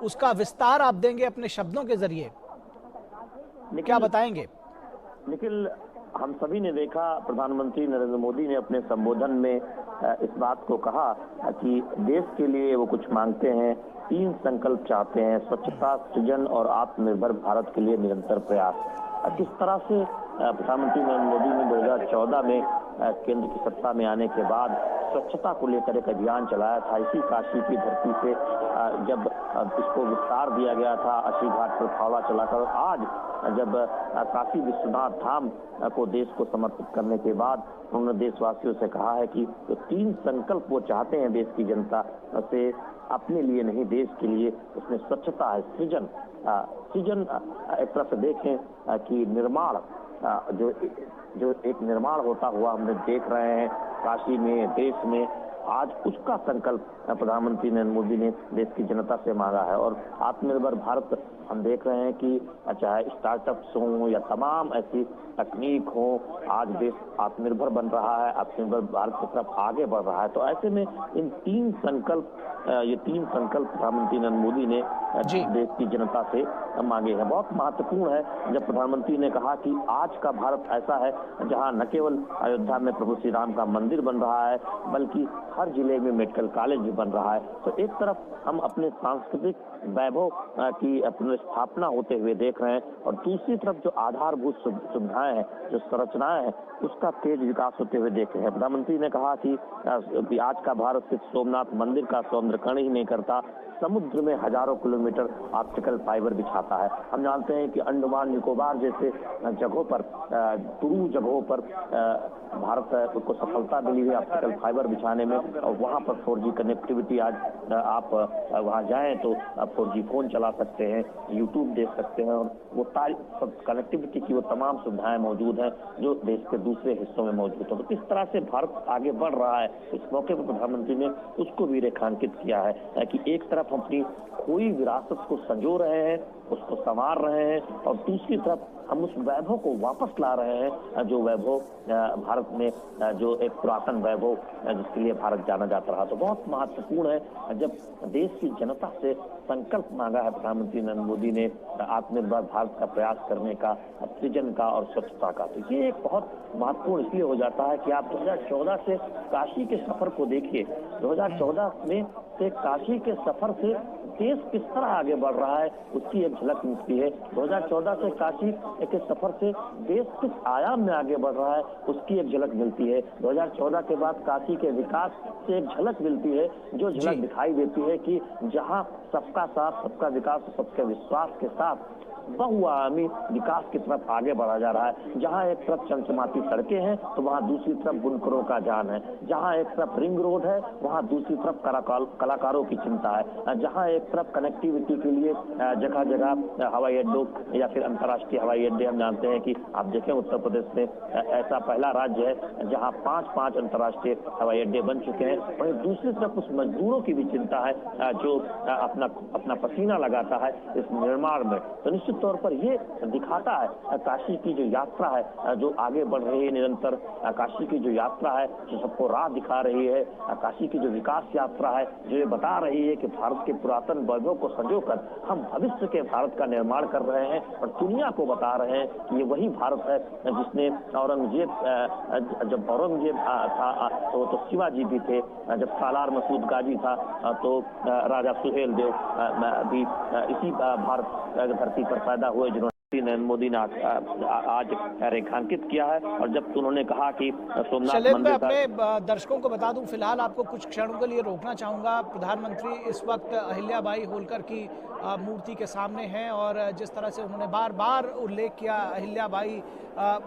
उसका विस्तार आप देंगे अपने शब्दों के जरिए, क्या बताएंगे? निखिल, हम सभी ने देखा, प्रधानमंत्री नरेंद्र मोदी ने अपने संबोधन में इस बात को कहा कि देश के लिए वो कुछ मांगते हैं, 3 संकल्प चाहते हैं: स्वच्छता, सृजन और आत्मनिर्भर भारत के लिए निरंतर प्रयास। किस तरह से प्रधानमंत्री नरेंद्र मोदी ने 2014 में केंद्र की सत्ता में आने के बाद स्वच्छता को लेकर एक अभियान चलाया था। इसी काशी की धरती से जब इसको विस्तार दिया गया था, अस्सी घाट पर फावड़ा चलाकर, आज जब काशी विश्वनाथ धाम को देश को समर्पित करने के बाद उन्होंने देशवासियों से कहा है कि जो 3 संकल्प वो चाहते हैं देश की जनता से, अपने लिए नहीं देश के लिए, उसमें स्वच्छता है, सृजन। सृजन एक तरह से देखें कि निर्माण, जो एक निर्माण होता हुआ हमने देख रहे हैं काशी में, देश में, आज उसका संकल्प प्रधानमंत्री नरेंद्र मोदी ने देश की जनता से मांगा है। और आत्मनिर्भर भारत हम देख रहे हैं कि चाहे स्टार्टअप्स हों या तमाम ऐसी तकनीक हो, आज देश आत्मनिर्भर बन रहा है, आत्मनिर्भर भारत की तरफ आगे बढ़ रहा है। तो ऐसे में इन 3 संकल्प, ये 3 संकल्प प्रधानमंत्री नरेंद्र मोदी ने देश की जनता से मांगे हैं। बहुत महत्वपूर्ण है जब प्रधानमंत्री ने कहा कि आज का भारत ऐसा है जहां न केवल अयोध्या में प्रभु श्री राम का मंदिर बन रहा है, बल्कि हर जिले में मेडिकल कॉलेज भी बन रहा है। तो एक तरफ हम अपने सांस्कृतिक वैभव की अपनी स्थापना होते हुए देख रहे हैं, और दूसरी तरफ जो आधारभूत सुविधाएं हैं, जो संरचनाएं हैं, उसका तेज विकास होते हुए देख रहे हैं। प्रधानमंत्री ने कहा कि आज का भारत सिर्फ सोमनाथ मंदिर का सौंदर्यीकरण ही नहीं करता, समुद्र में हजारों किलोमीटर ऑप्टिकल फाइबर बिछाता है। हम जानते हैं कि अंडमान निकोबार जैसे जगहों पर, टूरू जगहों पर भारत को सफलता मिली है ऑप्टिकल फाइबर बिछाने में, और वहां पर 4G कनेक्टिविटी, आज आप वहां जाएं तो आप 4G फोन चला सकते हैं, यूट्यूब देख सकते हैं, और वो कनेक्टिविटी की वो तमाम सुविधाएं मौजूद हैं जो देश के दूसरे हिस्सों में मौजूद है। तो किस तरह से भारत आगे बढ़ रहा है, इस मौके पर प्रधानमंत्री ने उसको भी रेखांकित किया है कि एक तरफ हम अपनी खोई विरासत को संजो रहे हैं, उसको संवार रहे हैं, और दूसरी तरफ हम उस वैभव को वापस ला रहे हैं, जो वैभव भारत में, जो एक पुरातन वैभव जिसके लिए भारत जाना जाता रहा। तो बहुत महत्वपूर्ण है जब देश की जनता से संकल्प मांगा है प्रधानमंत्री नरेंद्र मोदी ने आत्मनिर्भर भारत का प्रयास करने का, सृजन का और स्वच्छता का। तो ये एक बहुत महत्वपूर्ण इसलिए हो जाता है कि आप 2014 से काशी के सफर को देखिए। 2014 में से काशी के सफर से देश किस तरह आगे बढ़ रहा है उसकी एक झलक मिलती है। 2014 से काशी के सफर से देश किस आयाम में आगे बढ़ रहा है उसकी एक झलक मिलती है। 2014 के बाद काशी के विकास से एक झलक मिलती है, जो झलक दिखाई देती है कि जहां सबका साथ, सबका विकास, सबके विश्वास के साथ बहुआयामी विकास की तरफ आगे बढ़ा जा रहा है। जहां एक तरफ चमचमाती सड़कें हैं तो वहां दूसरी तरफ बुनकरों का जान है। जहां एक तरफ रिंग रोड है वहां दूसरी तरफ कलाकारों की चिंता है। जहां एक तरफ कनेक्टिविटी के लिए जगह जगह हवाई अड्डों या फिर अंतर्राष्ट्रीय हवाई अड्डे, हम जानते हैं कि आप देखें उत्तर प्रदेश में ऐसा पहला राज्य है जहां 5 अंतर्राष्ट्रीय हवाई अड्डे बन चुके हैं। वहीं दूसरी तरफ उस मजदूरों की भी चिंता है जो अपना पसीना लगाता है इस निर्माण में। तो निश्चित तौर पर ये दिखाता है काशी की जो यात्रा है, जो आगे बढ़ रही है निरंतर, काशी की जो यात्रा है जो सबको राह दिखा रही है, काशी की जो विकास यात्रा है जो ये बता रही है कि भारत के पुरातन वैभव को संजोकर हम भविष्य के भारत का निर्माण कर रहे हैं, और दुनिया को बता रहे हैं कि ये वही भारत है जिसने जब औरंगजेब था तो शिवाजी भी थे, जब सालार मसूद गाजी था तो राजा सुहेल देव भी इसी भारत धरती पर पैदा हुए, जिन्होंने नरेंद्र मोदी ने आज रेखांकित किया है। और जब उन्होंने कहा कि सोमनाथ मंदिर, अपने दर्शकों को बता दूं, फिलहाल आपको कुछ क्षणों के लिए रोकना चाहूंगा। प्रधानमंत्री इस वक्त अहिल्याबाई होलकर की मूर्ति के सामने हैं, और जिस तरह से उन्होंने बार बार उल्लेख किया अहिल्याबाई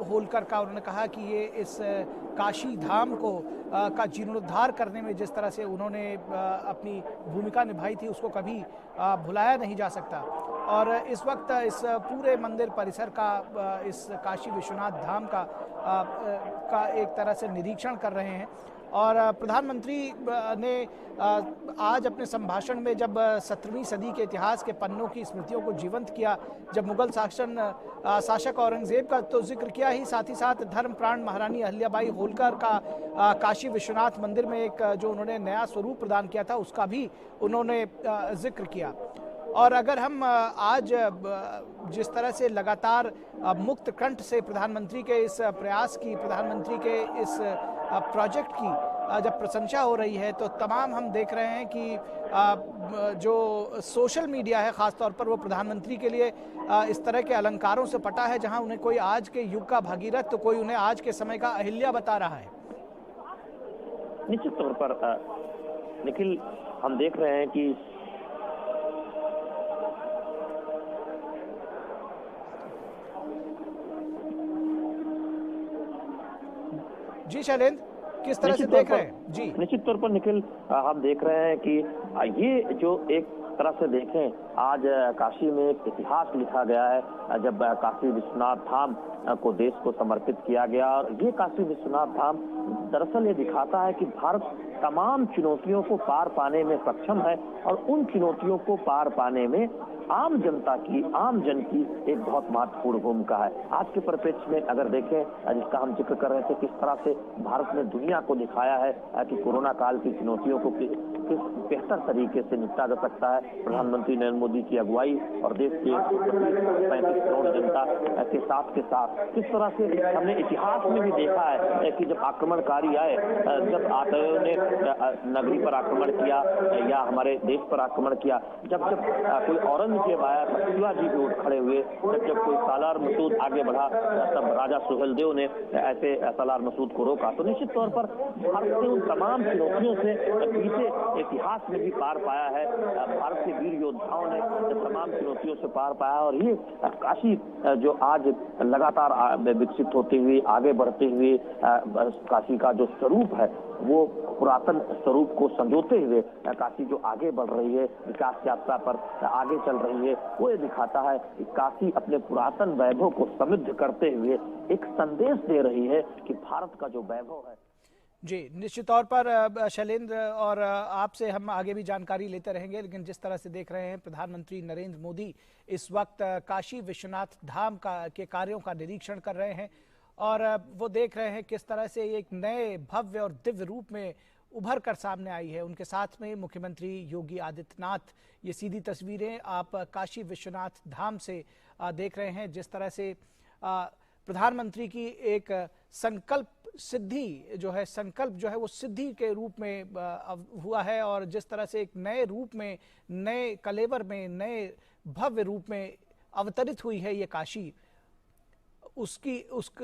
होलकर का, उन्होंने कहा कि ये इस काशी धाम को का जीर्णोद्धार करने में जिस तरह से उन्होंने अपनी भूमिका निभाई थी उसको कभी भुलाया नहीं जा सकता। और इस वक्त इस पूरे मंदिर परिसर का, इस काशी विश्वनाथ धाम का एक तरह से निरीक्षण कर रहे हैं। और प्रधानमंत्री ने आज अपने संभाषण में जब 17वीं सदी के इतिहास के पन्नों की स्मृतियों को जीवंत किया, जब मुगल शासक औरंगजेब का तो जिक्र किया ही, साथ ही साथ धर्मप्राण महारानी अहिल्याबाई होलकर का काशी विश्वनाथ मंदिर में एक जो उन्होंने नया स्वरूप प्रदान किया था उसका भी उन्होंने जिक्र किया। और अगर हम आज जिस तरह से लगातार मुक्त कंठ से प्रधानमंत्री के इस प्रयास की, प्रधानमंत्री के इस प्रोजेक्ट की जब प्रशंसा हो रही है, तो तमाम हम देख रहे हैं कि जो सोशल मीडिया है खासतौर पर, वो प्रधानमंत्री के लिए इस तरह के अलंकारों से पटा है, जहां उन्हें कोई आज के युग का भागीरथ तो कोई उन्हें आज के समय का अहिल्या बता रहा है। निश्चित तौर पर निखिल, हम देख रहे हैं कि जी शैलेंद्र, किस तरह से देख रहे हैं? जी निश्चित तौर पर निखिल, हम देख रहे हैं कि ये जो एक तरह से देखें, आज काशी में एक इतिहास लिखा गया है जब काशी विश्वनाथ धाम को देश को समर्पित किया गया। और ये काशी विश्वनाथ धाम दरअसल ये दिखाता है कि भारत तमाम चुनौतियों को पार पाने में सक्षम है, और उन चुनौतियों को पार पाने में आम जनता की, आम जन की एक बहुत महत्वपूर्ण भूमिका है। आज के परिप्रेक्ष्य में अगर देखें, जिसका हम जिक्र कर रहे थे, किस तरह से भारत ने दुनिया को दिखाया है कि कोरोना काल की चुनौतियों को किस बेहतर तरीके से निपटा जा सकता है। प्रधानमंत्री नरेंद्र मोदी की अगुवाई और देश के 35 करोड़ जनता के साथ किस तरह से हमने इतिहास में भी देखा है कि जब आक्रमणकारी आए, जब आतंकियों ने नगरी पर आक्रमण किया या हमारे देश पर आक्रमण किया, जब कोई औरंगजेब आया, शिवाजी भी उठ खड़े हुए, जब कोई सालार मसूद आगे बढ़ा, तब राजा सुहेलदेव ने ऐसे सालार मसूद को रोका। तो निश्चित तौर पर भारत ने उन तमाम चुनौतियों से पीछे इतिहास में भी पार पाया है। भारत के वीर योद्धाओं ने तमाम चुनौतियों से पार पाया, और ये काशी जो आज लगातार विकसित होते हुए, आगे बढ़ते हुए, काशी का जो स्वरूप है वो पुरातन स्वरूप को संजोते हुए काशी जो आगे बढ़ रही है, विकास यात्रा पर आगे चल रही है, वो ये दिखाता है कि काशी अपने पुरातन वैभव को समृद्ध करते हुए एक संदेश दे रही है कि भारत का जो वैभव है। जी निश्चित तौर पर शैलेंद्र, और आपसे हम आगे भी जानकारी लेते रहेंगे, लेकिन जिस तरह से देख रहे हैं प्रधानमंत्री नरेंद्र मोदी इस वक्त काशी विश्वनाथ धाम के कार्यों का निरीक्षण कर रहे हैं, और वो देख रहे हैं किस तरह से एक नए भव्य और दिव्य रूप में उभर कर सामने आई है। उनके साथ में मुख्यमंत्री योगी आदित्यनाथ। ये सीधी तस्वीरें आप काशी विश्वनाथ धाम से देख रहे हैं, जिस तरह से प्रधानमंत्री की एक संकल्प सिद्धि जो है, संकल्प जो है वो सिद्धि के रूप में हुआ है, और जिस तरह से एक नए रूप में, नए कलेवर में, नए भव्य रूप में अवतरित हुई है ये काशी, उसका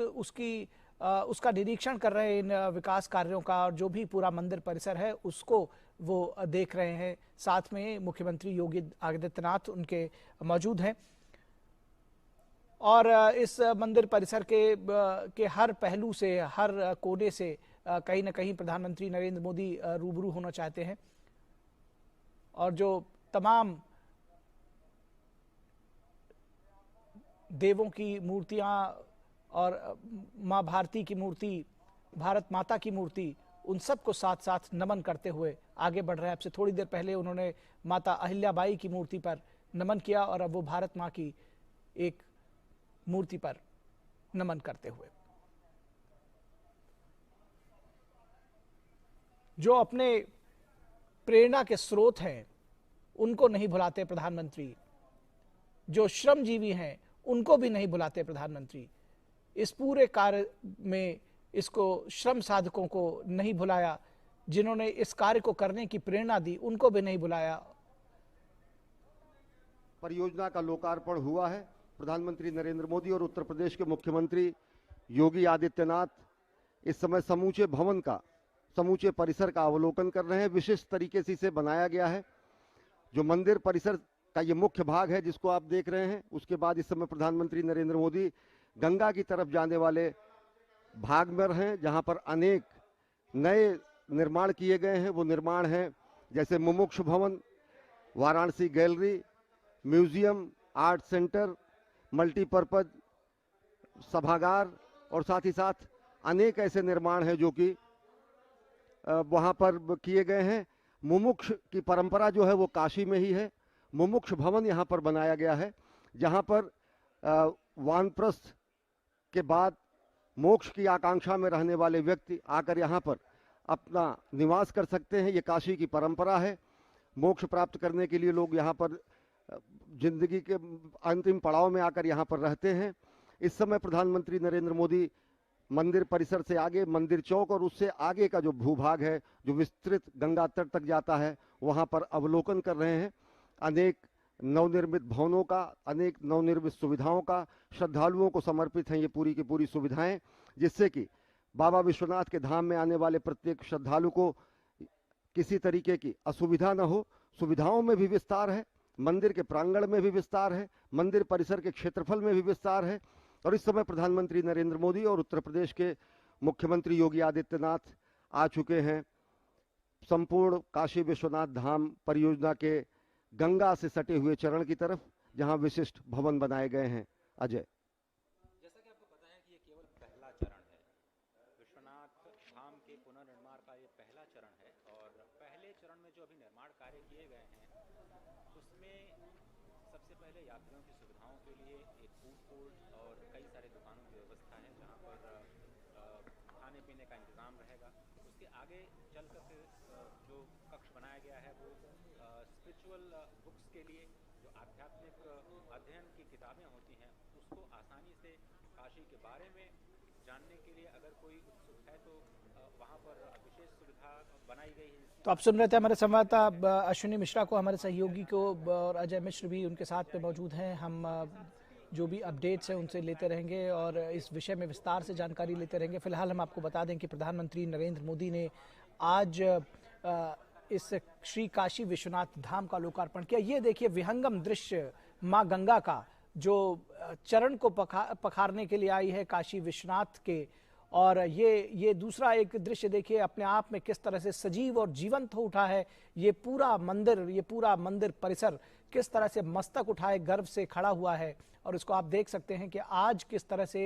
निरीक्षण कर रहे हैं इन विकास कार्यों का, और जो भी पूरा मंदिर परिसर है उसको वो देख रहे हैं। साथ में मुख्यमंत्री योगी आदित्यनाथ उनके मौजूद हैं, और इस मंदिर परिसर के हर पहलू से, हर कोने से कहीं ना कहीं प्रधानमंत्री नरेंद्र मोदी रूबरू होना चाहते हैं, और जो तमाम देवों की मूर्तियां और माँ भारती की मूर्ति, भारत माता की मूर्ति, उन सबको साथ साथ नमन करते हुए आगे बढ़ रहे हैं। अब से थोड़ी देर पहले उन्होंने माता अहिल्याबाई की मूर्ति पर नमन किया, और अब वो भारत माँ की एक मूर्ति पर नमन करते हुए, जो अपने प्रेरणा के स्रोत हैं उनको नहीं भुलाते प्रधानमंत्री, जो श्रमजीवी हैं उनको भी नहीं भुलाते प्रधानमंत्री। इस पूरे कार्य में इसको श्रम साधकों को नहीं भुलाया, जिन्होंने इस कार्य को करने की प्रेरणा दी उनको भी नहीं भुलाया। परियोजना का लोकार्पण हुआ है। प्रधानमंत्री नरेंद्र मोदी और उत्तर प्रदेश के मुख्यमंत्री योगी आदित्यनाथ इस समय समूचे भवन का, समूचे परिसर का अवलोकन कर रहे हैं। विशिष्ट तरीके से इसे बनाया गया है। जो मंदिर परिसर का ये मुख्य भाग है जिसको आप देख रहे हैं, उसके बाद इस समय प्रधानमंत्री नरेंद्र मोदी गंगा की तरफ जाने वाले भाग में हैं, जहां पर अनेक नए निर्माण किए गए हैं। वो निर्माण हैं जैसे मुमुक्ष भवन, Varanasi gallery, museum, art centre, multipurpose सभागार, और साथ ही साथ अनेक ऐसे निर्माण हैं जो कि वहां पर किए गए हैं। मुमुक्ष की परंपरा जो है वो काशी में ही है। मुमुक्ष भवन यहाँ पर बनाया गया है, जहाँ पर वानप्रस्थ के बाद मोक्ष की आकांक्षा में रहने वाले व्यक्ति आकर यहाँ पर अपना निवास कर सकते हैं। ये काशी की परंपरा है। मोक्ष प्राप्त करने के लिए लोग यहाँ पर जिंदगी के अंतिम पड़ाव में आकर यहाँ पर रहते हैं। इस समय प्रधानमंत्री नरेंद्र मोदी मंदिर परिसर से आगे मंदिर चौक और उससे आगे का जो भूभाग है, जो विस्तृत गंगा तट तक जाता है, वहाँ पर अवलोकन कर रहे हैं। अनेक नवनिर्मित भवनों का, अनेक नवनिर्मित सुविधाओं का श्रद्धालुओं को समर्पित हैं ये पूरी की पूरी सुविधाएं, जिससे कि बाबा विश्वनाथ के धाम में आने वाले प्रत्येक श्रद्धालु को किसी तरीके की असुविधा न हो। सुविधाओं में भी विस्तार है, मंदिर के प्रांगण में भी विस्तार है, मंदिर परिसर के क्षेत्रफल में भी विस्तार है। और इस समय प्रधानमंत्री नरेंद्र मोदी और उत्तर प्रदेश के मुख्यमंत्री योगी आदित्यनाथ आ चुके हैं संपूर्ण काशी विश्वनाथ धाम परियोजना के गंगा से सटे हुए चरण की तरफ, जहां विशिष्ट भवन बनाए गए हैं। अजय, जैसा कि आपको पता है कि ये केवल पहला चरण है, विश्वनाथ धाम के पुनर्निर्माण का ये पहला चरण है। और पहले चरण में जो अभी निर्माण कार्य किए गए हैं उसमें सबसे पहले यात्रियों की सुविधाओं के लिए एक फूड कोर्ट और कई सारे दुकानों की व्यवस्था है, जहां पर खाने पीने का इंतजाम रहेगा। उसके आगे चलकर फिर जो कक्ष बनाया गया है वो स्पिरिचुअल बुक्स के लिए, जो आध्यात्मिक अध्ययन की किताबें होती हैं, उसको आसानी से काशी के बारे में जानने के लिए अगर कोई उत्सुक है तो वहाँ पर विशेष सुविधा बनाई गई है। तो आप सुन रहे थे हमारे संवाददाता अश्विनी मिश्रा को, हमारे सहयोगी को, और अजय मिश्र भी उनके साथ पे मौजूद हैं। हम जो भी अपडेट्स हैं उनसे लेते रहेंगे और इस विषय में विस्तार से जानकारी लेते रहेंगे। फिलहाल हम आपको बता दें कि प्रधानमंत्री नरेंद्र मोदी ने आज इस श्री काशी विश्वनाथ धाम का लोकार्पण किया। ये देखिए विहंगम दृश्य माँ गंगा का, जो चरण को पखारने के लिए आई है काशी विश्वनाथ के। और ये दूसरा एक दृश्य देखिए अपने आप में किस तरह से सजीव और जीवंत हो उठा है। ये पूरा मंदिर परिसर किस तरह से मस्तक उठाए गर्व से खड़ा हुआ है। और इसको आप देख सकते हैं कि आज किस तरह से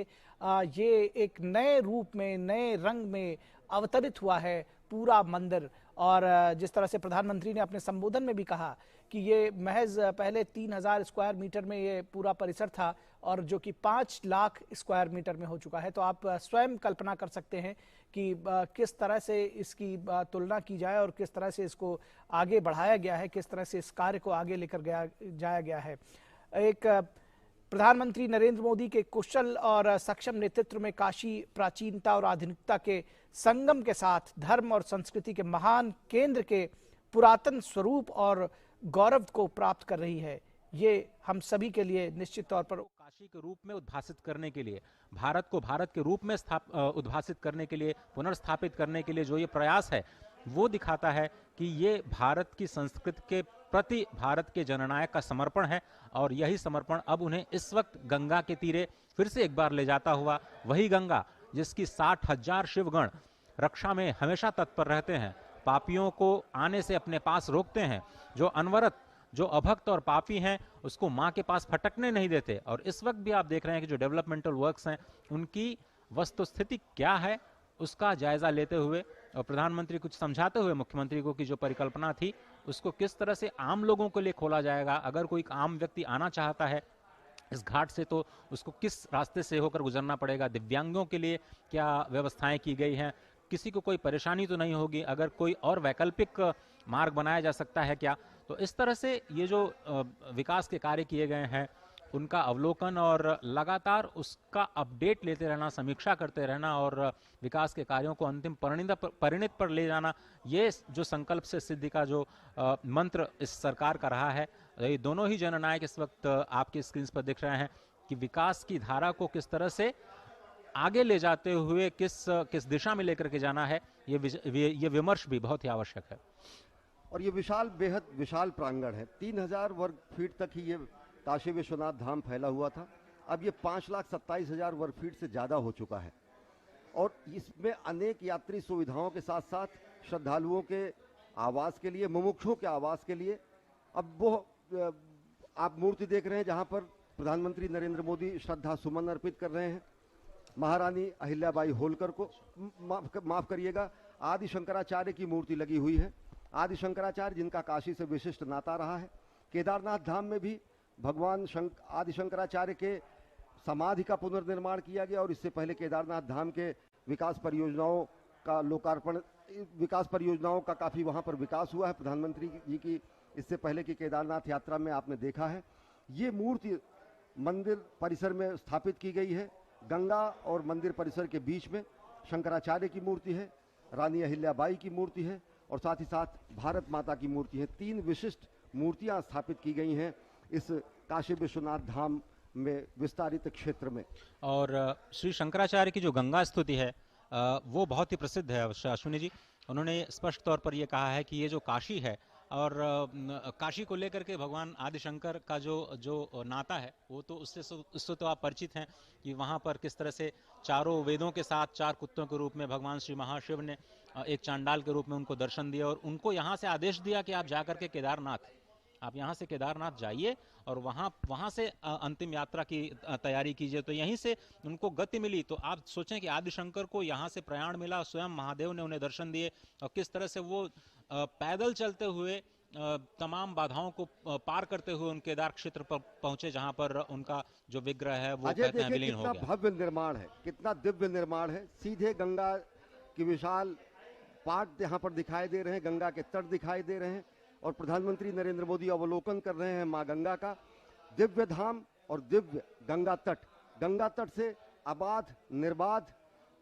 ये एक नए रूप में, नए रंग में अवतरित हुआ है पूरा मंदिर। और जिस तरह से प्रधानमंत्री ने अपने संबोधन में भी कहा कि ये महज पहले 3000 स्क्वायर मीटर में ये पूरा परिसर था और जो कि 5 लाख स्क्वायर मीटर में हो चुका है। तो आप स्वयं कल्पना कर सकते हैं कि किस तरह से इसकी तुलना की जाए और किस तरह से इसको आगे बढ़ाया गया है, किस तरह से इस कार्य को आगे लेकर जाया गया है। एक प्रधानमंत्री नरेंद्र मोदी के कुशल और सक्षम नेतृत्व में काशी प्राचीनता और आधुनिकता के संगम के साथ धर्म और संस्कृति के महान केंद्र के पुरातन स्वरूप और गौरव को प्राप्त कर रही है। ये हम सभी के लिए निश्चित तौर पर काशी के रूप में उद्भासित करने के लिए, भारत को भारत के रूप में उद्भासित करने के लिए, पुनर्स्थापित करने के लिए जो ये प्रयास है, वो दिखाता है कि ये भारत की संस्कृति के प्रति भारत के जननायक का समर्पण है। और यही समर्पण अब उन्हें इस वक्त गंगा के तीरे फिर से एक बार ले जाता हुआ, वही गंगा जिसकी 60,000 शिवगण रक्षा में हमेशा तत्पर रहते हैं, पापियों को आने से अपने पास रोकते हैं, जो अनवरत, जो अभक्त और पापी हैं उसको माँ के पास फटकने नहीं देते। और इस वक्त भी आप देख रहे हैं कि जो डेवलपमेंटल वर्क्स हैं उनकी वस्तुस्थिति क्या है उसका जायजा लेते हुए और प्रधानमंत्री कुछ समझाते हुए मुख्यमंत्री को कि जो परिकल्पना थी उसको किस तरह से आम लोगों के लिए खोला जाएगा। अगर कोई आम व्यक्ति आना चाहता है इस घाट से तो उसको किस रास्ते से होकर गुजरना पड़ेगा, दिव्यांगों के लिए क्या व्यवस्थाएं की गई हैं, किसी को कोई परेशानी तो नहीं होगी, अगर कोई और वैकल्पिक मार्ग बनाया जा सकता है क्या। तो इस तरह से ये जो विकास के कार्य किए गए हैं उनका अवलोकन और लगातार उसका अपडेट लेते रहना, समीक्षा करते रहना और विकास के कार्यों को अंतिम परिणत पर ले जाना, ये जो संकल्प से सिद्धि का जो मंत्र इस सरकार का रहा है। ये दोनों ही जननायक इस वक्त आपके स्क्रीन पर दिख रहे हैं कि विकास की धारा को किस तरह से आगे ले जाते हुए किस दिशा में लेकर के जाना है, ये विमर्श भी बहुत ही आवश्यक है। और ये विशाल, बेहद विशाल प्रांगण है। 3000 वर्ग फीट तक ही ये काशी विश्वनाथ धाम फैला हुआ था। अब ये 5,27,000 वर्ग फीट से ज़्यादा हो चुका है और इसमें अनेक यात्री सुविधाओं के साथ साथ श्रद्धालुओं के आवास के लिए, मुमुक्षुओं के आवास के लिए अब वो आप मूर्ति देख रहे हैं जहां पर प्रधानमंत्री नरेंद्र मोदी श्रद्धा सुमन अर्पित कर रहे हैं महारानी अहिल्याबाई होलकर को। माफ करिएगा, आदि शंकराचार्य की मूर्ति लगी हुई है। आदि शंकराचार्य जिनका काशी से विशिष्ट नाता रहा है। केदारनाथ धाम में भी भगवान आदि शंकराचार्य के समाधि का पुनर्निर्माण किया गया और इससे पहले केदारनाथ धाम के विकास परियोजनाओं का लोकार्पण, विकास परियोजनाओं का काफ़ी वहाँ पर विकास हुआ है। प्रधानमंत्री जी की इससे पहले की केदारनाथ यात्रा में आपने देखा है। ये मूर्ति मंदिर परिसर में स्थापित की गई है। गंगा और मंदिर परिसर के बीच में शंकराचार्य की मूर्ति है, रानी अहिल्याबाई की मूर्ति है और साथ ही साथ भारत माता की मूर्ति है। 3 विशिष्ट मूर्तियां स्थापित की गई हैं इस काशी विश्वनाथ धाम में विस्तारित क्षेत्र में। और श्री शंकराचार्य की जो गंगा स्तुति है वो बहुत ही प्रसिद्ध है अश्विनी जी। उन्होंने स्पष्ट तौर पर ये कहा है कि ये जो काशी है और काशी को लेकर के भगवान आदिशंकर का जो नाता है वो तो उससे तो आप परिचित हैं कि वहाँ पर किस तरह से चारों वेदों के साथ 4 कुत्तों के रूप में भगवान श्री महाशिव ने एक चांडाल के रूप में उनको दर्शन दिया और उनको यहाँ से आदेश दिया कि आप जाकर के आप यहाँ से केदारनाथ जाइए और वहाँ से अंतिम यात्रा की तैयारी कीजिए। तो यहीं से उनको गति मिली। तो आप सोचें कि आदिशंकर को यहाँ से प्रयाण मिला, स्वयं महादेव ने उन्हें दर्शन दिए और किस तरह से वो पैदल चलते हुए तमाम बाधाओं को पार करते हुए उन केदार क्षेत्र पर पहुंचे जहां पर उनका जो विग्रह है वो कहते हैं विलीन हो गया। कितना भव्य निर्माण है, कितना दिव्य निर्माण है। सीधे गंगा की विशाल पाट यहाँ पर दिखाई दे रहे हैं, गंगा के तट दिखाई दे रहे हैं और प्रधानमंत्री नरेंद्र मोदी अवलोकन कर रहे हैं मां गंगा का। दिव्य धाम और दिव्य गंगा तट से अबाध निर्बाध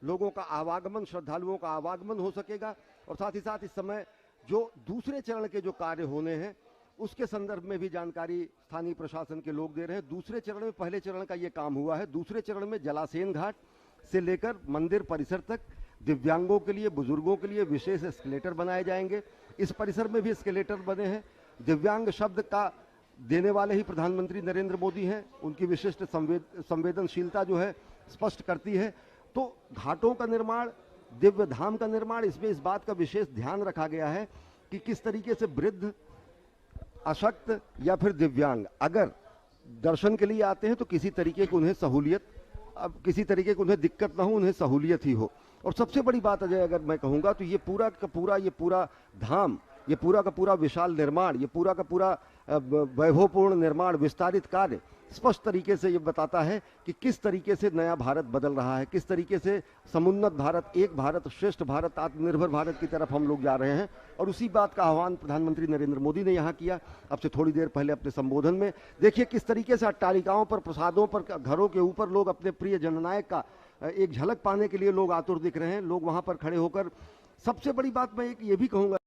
लोगों का आवागमन, श्रद्धालुओं का आवागमन हो सकेगा। और साथ ही साथ इस समय जो दूसरे चरण के जो कार्य होने हैं उसके संदर्भ में भी जानकारी स्थानीय प्रशासन के लोग दे रहे हैं। दूसरे चरण में, पहले चरण का ये काम हुआ है, दूसरे चरण में जलासेन घाट से लेकर मंदिर परिसर तक दिव्यांगों के लिए, बुजुर्गों के लिए विशेष एस्केलेटर बनाए जाएंगे। इस परिसर में भी एस्केलेटर बने हैं। दिव्यांग शब्द का देने वाले ही प्रधानमंत्री नरेंद्र मोदी हैं। उनकी विशिष्ट संवेदनशीलता जो है स्पष्ट करती है। तो घाटों का निर्माण, दिव्य धाम का निर्माण, इसमें इस बात का विशेष ध्यान रखा गया है कि किस तरीके से वृद्ध, अशक्त या फिर दिव्यांग अगर दर्शन के लिए आते हैं तो किसी तरीके की उन्हें सहूलियत, अब किसी तरीके की उन्हें दिक्कत ना हो, उन्हें सहूलियत ही हो। और सबसे बड़ी बात अजय अगर मैं कहूंगा तो ये पूरा का पूरा धाम, ये पूरा का पूरा विशाल निर्माण, ये पूरा का पूरा वैभवपूर्ण निर्माण, विस्तारित कार्य स्पष्ट तरीके से ये बताता है कि किस तरीके से नया भारत बदल रहा है, किस तरीके से समुन्नत भारत, एक भारत, श्रेष्ठ भारत, आत्मनिर्भर भारत की तरफ हम लोग जा रहे हैं। और उसी बात का आह्वान प्रधानमंत्री नरेंद्र मोदी ने यहाँ किया अब से थोड़ी देर पहले अपने संबोधन में। देखिए किस तरीके से अट्टालिकाओं पर, प्रसादों पर, घरों के ऊपर लोग अपने प्रिय जननायक का एक झलक पाने के लिए लोग आतुर दिख रहे हैं। लोग वहां पर खड़े होकर, सबसे बड़ी बात मैं ये भी कहूंगा